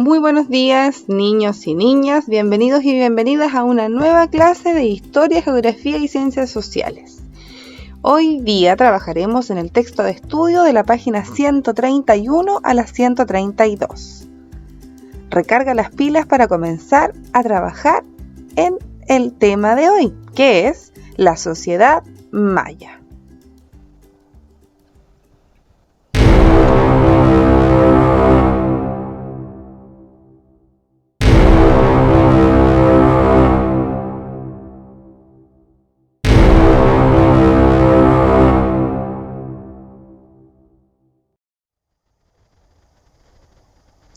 Muy buenos días, niños y niñas. Bienvenidos y bienvenidas a una nueva clase de Historia, Geografía y Ciencias Sociales. Hoy día trabajaremos en el texto de estudio de la página 131 a la 132. Recarga las pilas para comenzar a trabajar en el tema de hoy, que es la sociedad maya.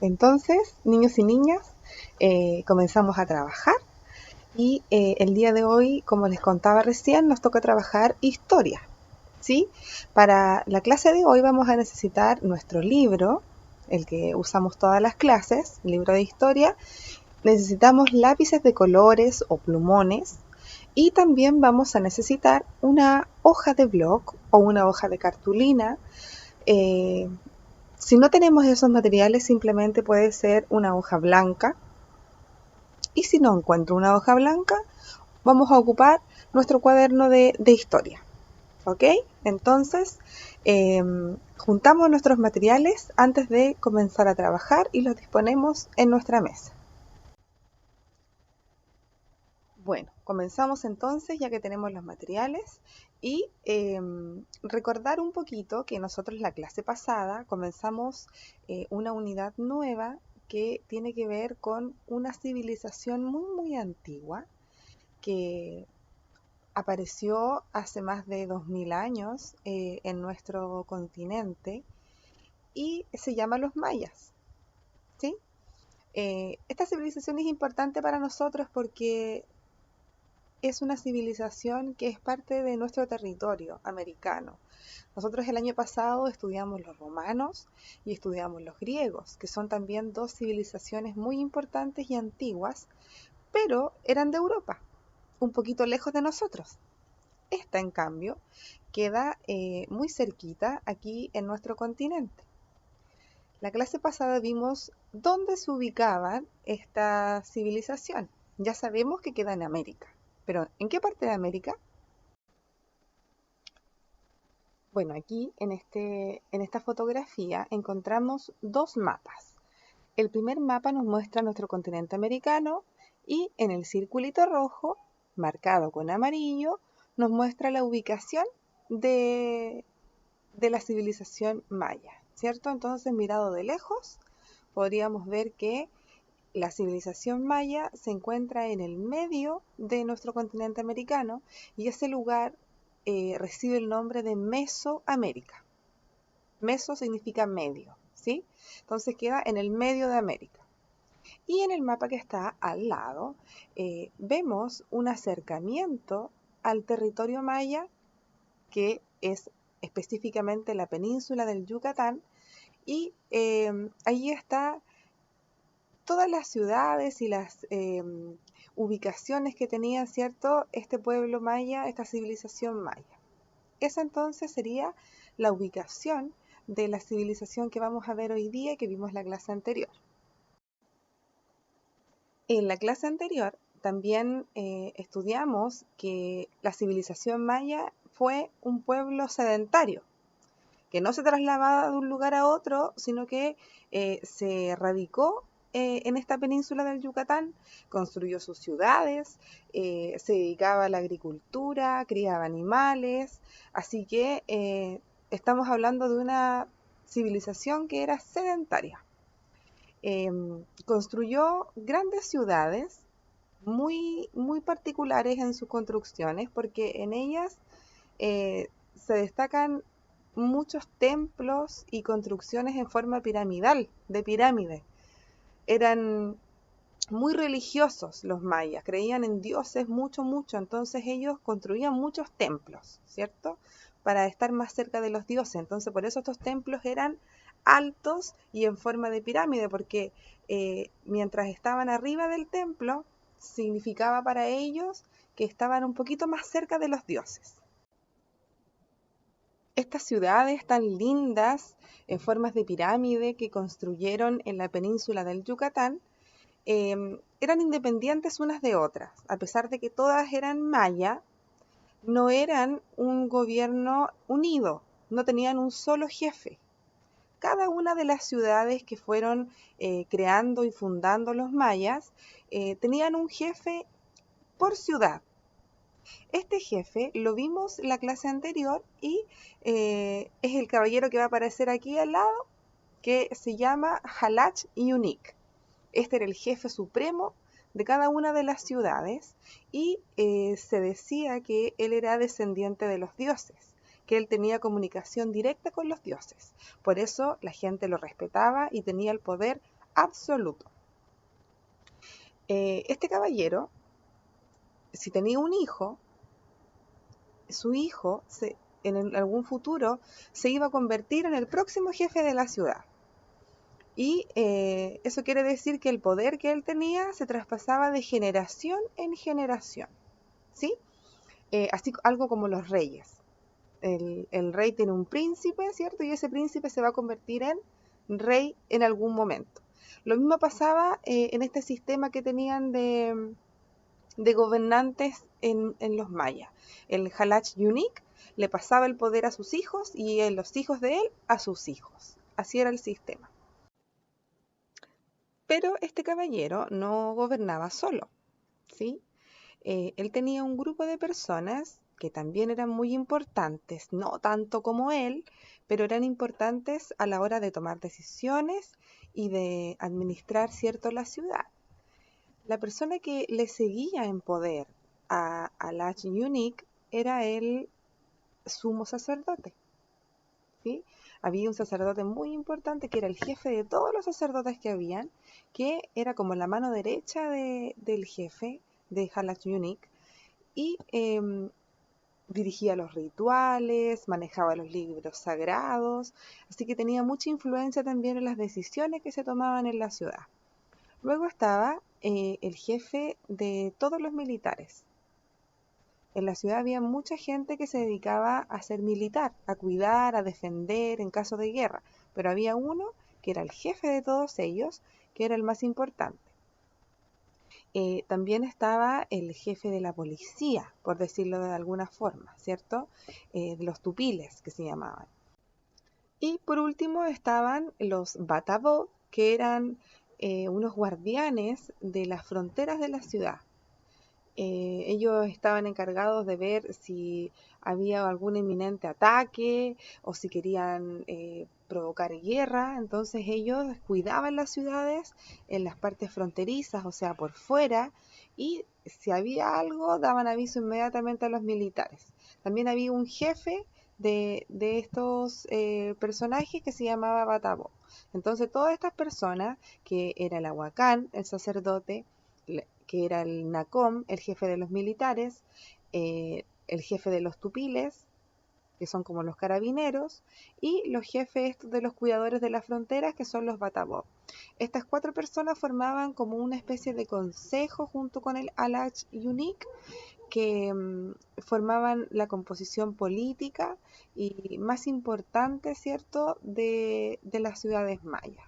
Entonces, niños y niñas, comenzamos a trabajar y el día de hoy, como les contaba recién, nos toca trabajar historia, ¿sí? Para la clase de hoy vamos a necesitar nuestro libro, el que usamos todas las clases, libro de historia. Necesitamos lápices de colores o plumones y también vamos a necesitar una hoja de blog o una hoja de cartulina. Si no tenemos esos materiales, simplemente puede ser una hoja blanca. Y si no encuentro una hoja blanca, vamos a ocupar nuestro cuaderno de historia. ¿Ok? Entonces, juntamos nuestros materiales antes de comenzar a trabajar y los disponemos en nuestra mesa. Bueno, comenzamos entonces ya que tenemos los materiales y recordar un poquito que nosotros la clase pasada comenzamos una unidad nueva que tiene que ver con una civilización muy antigua que apareció hace más de 2000 años en nuestro continente y se llama los mayas, ¿sí? Esta civilización es importante para nosotros porque es una civilización que es parte de nuestro territorio americano. Nosotros el año pasado estudiamos los romanos y estudiamos los griegos, que son también dos civilizaciones muy importantes y antiguas, pero eran de Europa, un poquito lejos de nosotros. Esta, en cambio, queda muy cerquita aquí en nuestro continente. La clase pasada vimos dónde se ubicaba esta civilización. Ya sabemos que queda en América. Pero, ¿en qué parte de América? Bueno, aquí en esta fotografía encontramos dos mapas. El primer mapa nos muestra nuestro continente americano y en el circulito rojo, marcado con amarillo, nos muestra la ubicación de la civilización maya, ¿cierto? Entonces, mirado de lejos, podríamos ver que la civilización maya se encuentra en el medio de nuestro continente americano y ese lugar recibe el nombre de Mesoamérica. Meso significa medio, ¿sí? Entonces queda en el medio de América. Y en el mapa que está al lado vemos un acercamiento al territorio maya, que es específicamente la península del Yucatán, y ahí está todas las ciudades y las ubicaciones que tenía, ¿cierto?, este pueblo maya, esta civilización maya. Esa entonces sería la ubicación de la civilización que vamos a ver hoy día y que vimos en la clase anterior. En la clase anterior también estudiamos que la civilización maya fue un pueblo sedentario, que no se trasladaba de un lugar a otro, sino que se radicó en esta península del Yucatán, construyó sus ciudades, se dedicaba a la agricultura, criaba animales, así que estamos hablando de una civilización que era sedentaria. Construyó grandes ciudades muy particulares en sus construcciones, porque en ellas se destacan muchos templos y construcciones en forma piramidal, de pirámide. Eran muy religiosos los mayas, creían en dioses mucho, entonces ellos construían muchos templos, ¿cierto? Para estar más cerca de los dioses, entonces por eso estos templos eran altos y en forma de pirámide, porque mientras estaban arriba del templo, significaba para ellos que estaban un poquito más cerca de los dioses. Estas ciudades tan lindas, en formas de pirámide que construyeron en la península del Yucatán, eran independientes unas de otras. A pesar de que todas eran maya, no eran un gobierno unido, no tenían un solo jefe. Cada una de las ciudades que fueron creando y fundando los mayas tenían un jefe por ciudad. Este jefe lo vimos en la clase anterior y es el caballero que va a aparecer aquí al lado, que se llama Halach Yunik. Este era el jefe supremo de cada una de las ciudades y se decía que él era descendiente de los dioses, que él tenía comunicación directa con los dioses. Por eso la gente lo respetaba y tenía el poder absoluto. Este caballero, si tenía un hijo, su hijo en algún futuro se iba a convertir en el próximo jefe de la ciudad. Y eso quiere decir que el poder que él tenía se traspasaba de generación en generación, ¿sí? Así algo como los reyes. El rey tiene un príncipe, ¿cierto? Y ese príncipe se va a convertir en rey en algún momento. Lo mismo pasaba en este sistema que tenían de gobernantes en los mayas. El Halach Yunik le pasaba el poder a sus hijos y los hijos de él a sus hijos. Así era el sistema. Pero este caballero no gobernaba solo, ¿sí? Él tenía un grupo de personas que también eran muy importantes, no tanto como él, pero eran importantes a la hora de tomar decisiones y de administrar, ¿cierto?, la ciudad. La persona que le seguía en poder a Halach Yunik era el sumo sacerdote, ¿sí? Había un sacerdote muy importante que era el jefe de todos los sacerdotes que habían, que era como la mano derecha del jefe de Halach Yunik y dirigía los rituales, manejaba los libros sagrados, así que tenía mucha influencia también en las decisiones que se tomaban en la ciudad. Luego estaba el jefe de todos los militares. En la ciudad había mucha gente que se dedicaba a ser militar, a cuidar, a defender en caso de guerra, pero había uno que era el jefe de todos ellos, que era el más importante. También estaba el jefe de la policía, por decirlo de alguna forma, ¿cierto? De los tupiles que se llamaban. Y por último estaban los batabó, que eran unos guardianes de las fronteras de la ciudad. Ellos estaban encargados de ver si había algún inminente ataque o si querían provocar guerra. Entonces ellos cuidaban las ciudades en las partes fronterizas, o sea, por fuera, y si había algo daban aviso inmediatamente a los militares. También había un jefe de estos personajes que se llamaba Batabó. Entonces todas estas personas, que era el ahuacán, el sacerdote, que era el Nacom, el jefe de los militares, el jefe de los tupiles, que son como los carabineros, y los jefes de los cuidadores de las fronteras, que son los batabó. Estas 4 personas formaban como una especie de consejo junto con el Halach Yunik, que formaban la composición política y más importante, ¿cierto?, de las ciudades mayas.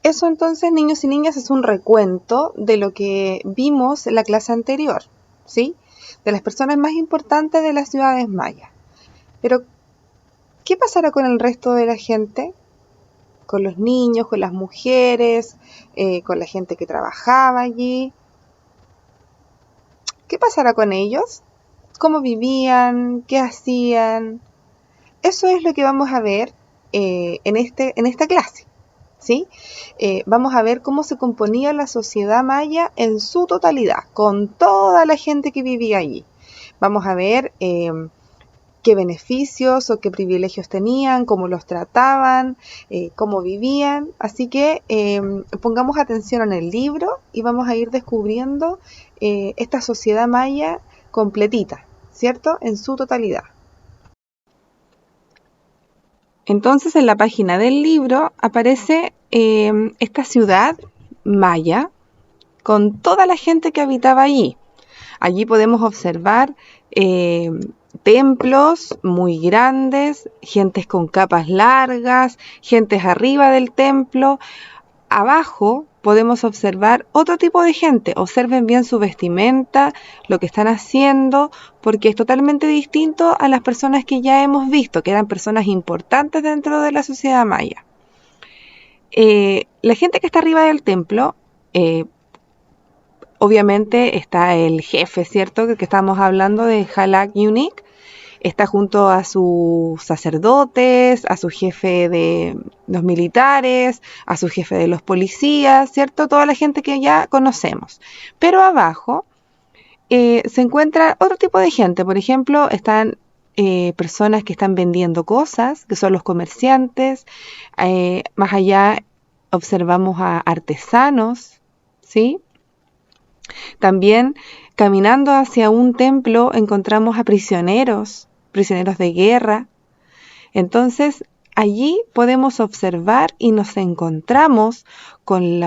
Eso entonces, niños y niñas, es un recuento de lo que vimos en la clase anterior, ¿sí? De las personas más importantes de las ciudades mayas. Pero, ¿qué pasará con el resto de la gente? Con los niños, con las mujeres, con la gente que trabajaba allí. ¿Qué pasará con ellos? ¿Cómo vivían? ¿Qué hacían? Eso es lo que vamos a ver en esta clase. ¿Sí? Vamos a ver cómo se componía la sociedad maya en su totalidad, con toda la gente que vivía allí. Vamos a ver qué beneficios o qué privilegios tenían, cómo los trataban, cómo vivían. Así que pongamos atención en el libro y vamos a ir descubriendo esta sociedad maya completita, ¿cierto? En su totalidad. Entonces en la página del libro aparece esta ciudad maya con toda la gente que habitaba allí. Allí podemos observar templos muy grandes, gentes con capas largas, gentes arriba del templo. Abajo podemos observar otro tipo de gente. Observen bien su vestimenta, lo que están haciendo, porque es totalmente distinto a las personas que ya hemos visto, que eran personas importantes dentro de la sociedad maya. La gente que está arriba del templo, obviamente está el jefe, ¿cierto? Que estamos hablando de Halak Yunik. Está junto a sus sacerdotes, a su jefe de los militares, a su jefe de los policías, ¿cierto? Toda la gente que ya conocemos. Pero abajo se encuentra otro tipo de gente. Por ejemplo, están personas que están vendiendo cosas, que son los comerciantes. Más allá observamos a artesanos, ¿sí? También caminando hacia un templo encontramos a prisioneros de guerra. Entonces allí podemos observar y nos encontramos con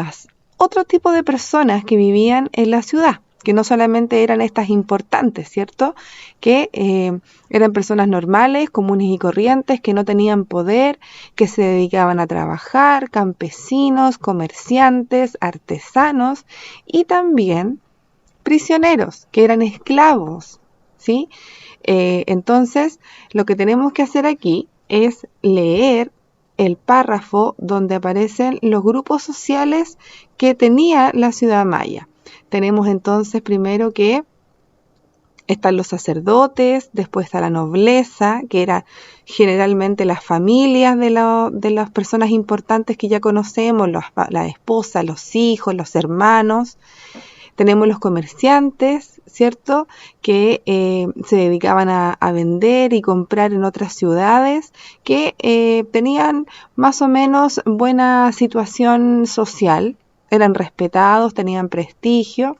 otro tipo de personas que vivían en la ciudad, que no solamente eran estas importantes, ¿cierto? Que eran personas normales, comunes y corrientes, que no tenían poder, que se dedicaban a trabajar, campesinos, comerciantes, artesanos y también prisioneros, que eran esclavos, ¿sí? Entonces, lo que tenemos que hacer aquí es leer el párrafo donde aparecen los grupos sociales que tenía la ciudad maya. Tenemos entonces primero que están los sacerdotes, después está la nobleza, que era generalmente las familias de las personas importantes que ya conocemos, la esposa, los hijos, los hermanos. Tenemos los comerciantes, ¿cierto? Que se dedicaban a vender y comprar en otras ciudades, que tenían más o menos buena situación social, eran respetados, tenían prestigio.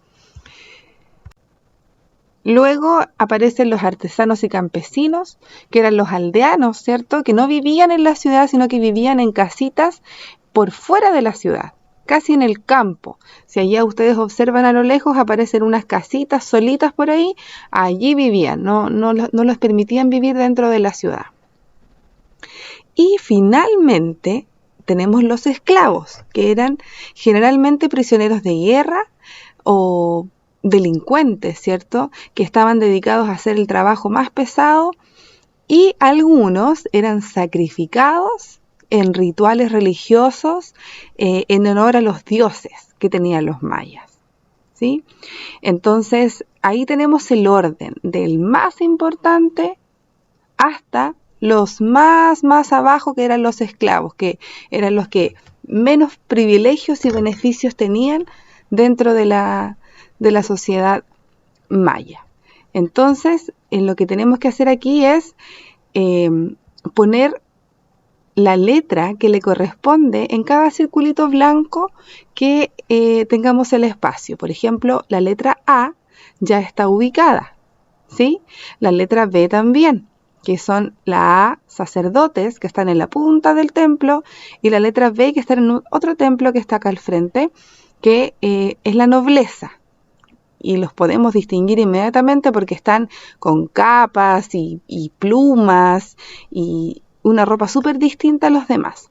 Luego aparecen los artesanos y campesinos, que eran los aldeanos, ¿cierto? Que no vivían en la ciudad, sino que vivían en casitas por fuera de la ciudad, casi en el campo. Si allá ustedes observan a lo lejos, aparecen unas casitas solitas por ahí, allí vivían, no les permitían vivir dentro de la ciudad. Y finalmente tenemos los esclavos, que eran generalmente prisioneros de guerra o delincuentes, ¿cierto? Que estaban dedicados a hacer el trabajo más pesado, y algunos eran sacrificados en rituales religiosos en honor a los dioses que tenían los mayas, ¿sí? Entonces ahí tenemos el orden del más importante hasta los más abajo, que eran los esclavos, que eran los que menos privilegios y beneficios tenían dentro de la sociedad maya. Entonces, lo que tenemos que hacer aquí es poner la letra que le corresponde en cada circulito blanco que tengamos el espacio. Por ejemplo, la letra A ya está ubicada, ¿sí? La letra B también, que son la A, sacerdotes, que están en la punta del templo, y la letra B, que está en otro templo que está acá al frente, que es la nobleza. Y los podemos distinguir inmediatamente porque están con capas y plumas y una ropa súper distinta a los demás.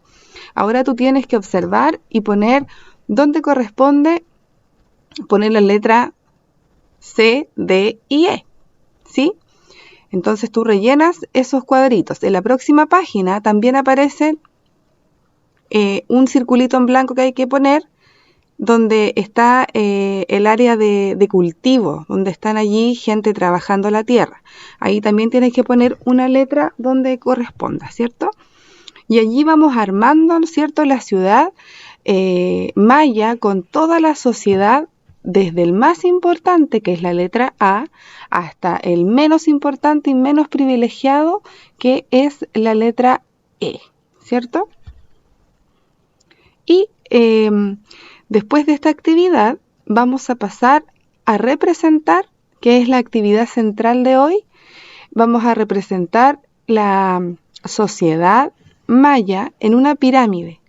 Ahora tú tienes que observar y poner dónde corresponde poner la letra C, D y E, ¿sí? Entonces tú rellenas esos cuadritos. En la próxima página también aparece un circulito en blanco que hay que poner, donde está el área de cultivo, donde están allí gente trabajando la tierra. Ahí también tienes que poner una letra donde corresponda, ¿cierto? Y allí vamos armando, ¿cierto?, la ciudad maya con toda la sociedad, desde el más importante, que es la letra A, hasta el menos importante y menos privilegiado, que es la letra E, ¿cierto? Y después de esta actividad vamos a pasar a representar, que es la actividad central de hoy. Vamos a representar la sociedad maya en una pirámide.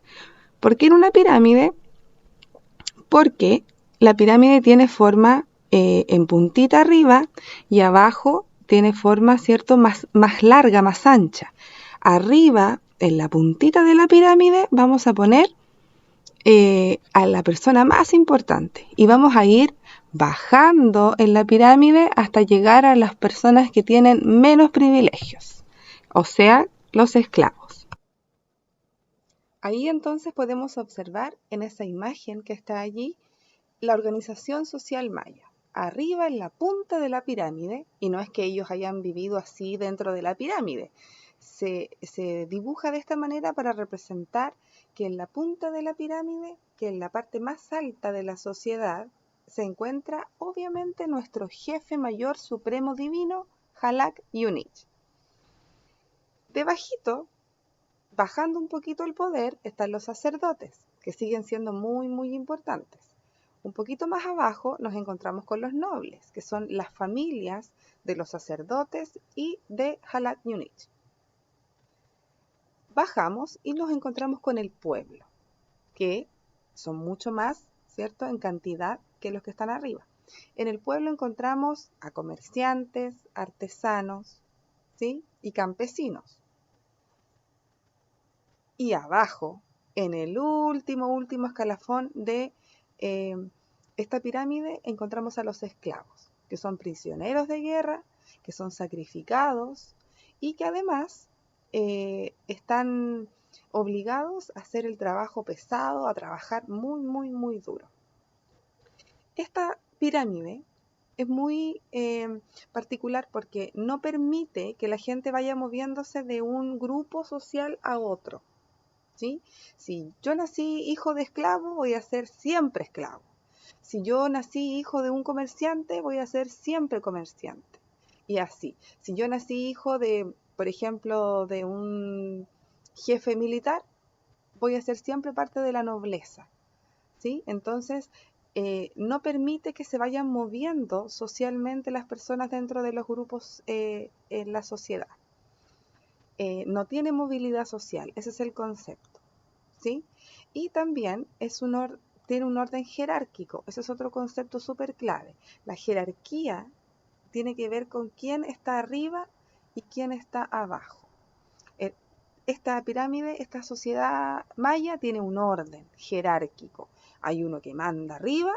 ¿Por qué en una pirámide? Porque la pirámide tiene forma en puntita arriba y abajo tiene forma, ¿cierto?, más larga, más ancha. Arriba, en la puntita de la pirámide, vamos a poner a la persona más importante y vamos a ir bajando en la pirámide hasta llegar a las personas que tienen menos privilegios, o sea, los esclavos. Ahí entonces podemos observar en esa imagen que está allí la organización social maya. Arriba en la punta de la pirámide, y no es que ellos hayan vivido así dentro de la pirámide, se dibuja de esta manera para representar que en la punta de la pirámide, que en la parte más alta de la sociedad, se encuentra obviamente nuestro jefe mayor supremo divino, Halak Yunich. Debajito, bajando un poquito el poder, están los sacerdotes, que siguen siendo muy, muy importantes. Un poquito más abajo nos encontramos con los nobles, que son las familias de los sacerdotes y de Halak Yunich. Bajamos y nos encontramos con el pueblo, que son mucho más, ¿cierto?, en cantidad que los que están arriba. En el pueblo encontramos a comerciantes, artesanos, ¿sí?, y campesinos. Y abajo, en el último escalafón de esta pirámide, encontramos a los esclavos, que son prisioneros de guerra, que son sacrificados y que además están obligados a hacer el trabajo pesado, a trabajar muy, muy, muy duro. Esta pirámide es muy particular porque no permite que la gente vaya moviéndose de un grupo social a otro, ¿sí? Si yo nací hijo de esclavo, voy a ser siempre esclavo. Si yo nací hijo de un comerciante, voy a ser siempre comerciante. Y así. Si yo nací hijo de, por ejemplo, de un jefe militar, voy a ser siempre parte de la nobleza, ¿sí? Entonces, no permite que se vayan moviendo socialmente las personas dentro de los grupos en la sociedad. No tiene movilidad social, ese es el concepto, ¿sí? Y también tiene un orden jerárquico, ese es otro concepto súper clave. La jerarquía tiene que ver con quién está arriba y quién está abajo. Esta pirámide, esta sociedad maya tiene un orden jerárquico. Hay uno que manda arriba,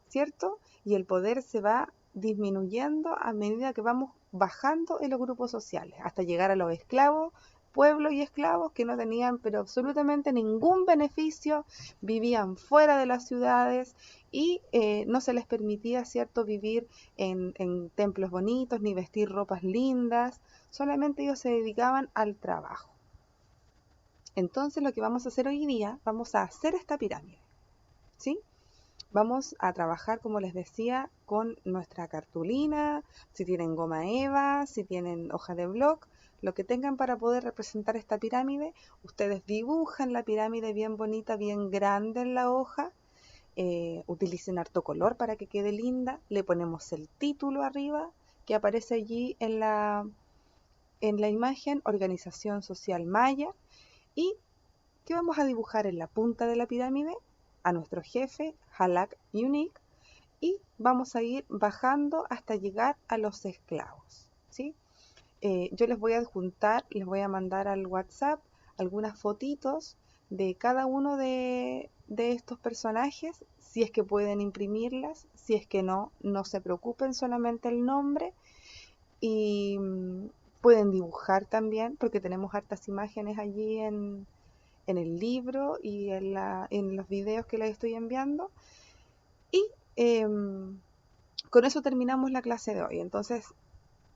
¿cierto? Y el poder se va disminuyendo a medida que vamos bajando en los grupos sociales, hasta llegar a los esclavos, pueblos y esclavos que no tenían pero absolutamente ningún beneficio, vivían fuera de las ciudades y no se les permitía, ¿cierto?, vivir en templos bonitos ni vestir ropas lindas, solamente ellos se dedicaban al trabajo. Entonces lo que vamos a hacer hoy día, vamos a hacer esta pirámide, ¿sí? Vamos a trabajar, como les decía, con nuestra cartulina, si tienen goma eva, si tienen hoja de bloc, lo que tengan para poder representar esta pirámide. Ustedes dibujan la pirámide bien bonita, bien grande en la hoja, utilicen harto color para que quede linda, le ponemos el título arriba que aparece allí en la imagen, Organización Social Maya, y que vamos a dibujar en la punta de la pirámide a nuestro jefe, Halak Yunich, y vamos a ir bajando hasta llegar a los esclavos, ¿sí? Yo les voy a adjuntar, les voy a mandar al WhatsApp algunas fotitos de cada uno de estos personajes, si es que pueden imprimirlas, si es que no, no se preocupen, solamente el nombre, y pueden dibujar también, porque tenemos hartas imágenes allí en el libro y en los videos que les estoy enviando. Y con eso terminamos la clase de hoy. Entonces,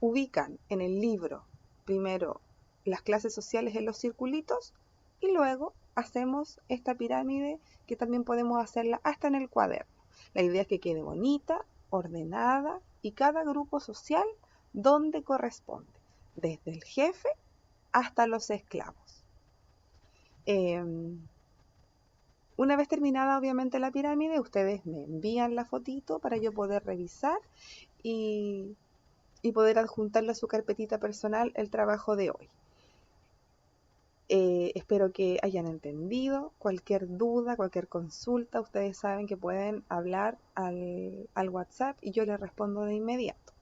ubican en el libro primero las clases sociales en los circulitos y luego hacemos esta pirámide que también podemos hacerla hasta en el cuaderno. La idea es que quede bonita, ordenada y cada grupo social donde corresponde, desde el jefe hasta los esclavos. Una vez terminada obviamente la pirámide, ustedes me envían la fotito para yo poder revisar y poder adjuntarle a su carpetita personal el trabajo de hoy. Espero que hayan entendido. Cualquier duda, cualquier consulta, ustedes saben que pueden hablar al WhatsApp y yo les respondo de inmediato.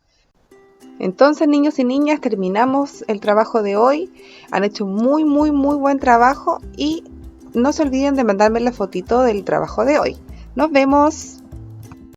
Entonces, niños y niñas, terminamos el trabajo de hoy. Han hecho muy buen trabajo y no se olviden de mandarme la fotito del trabajo de hoy. Nos vemos.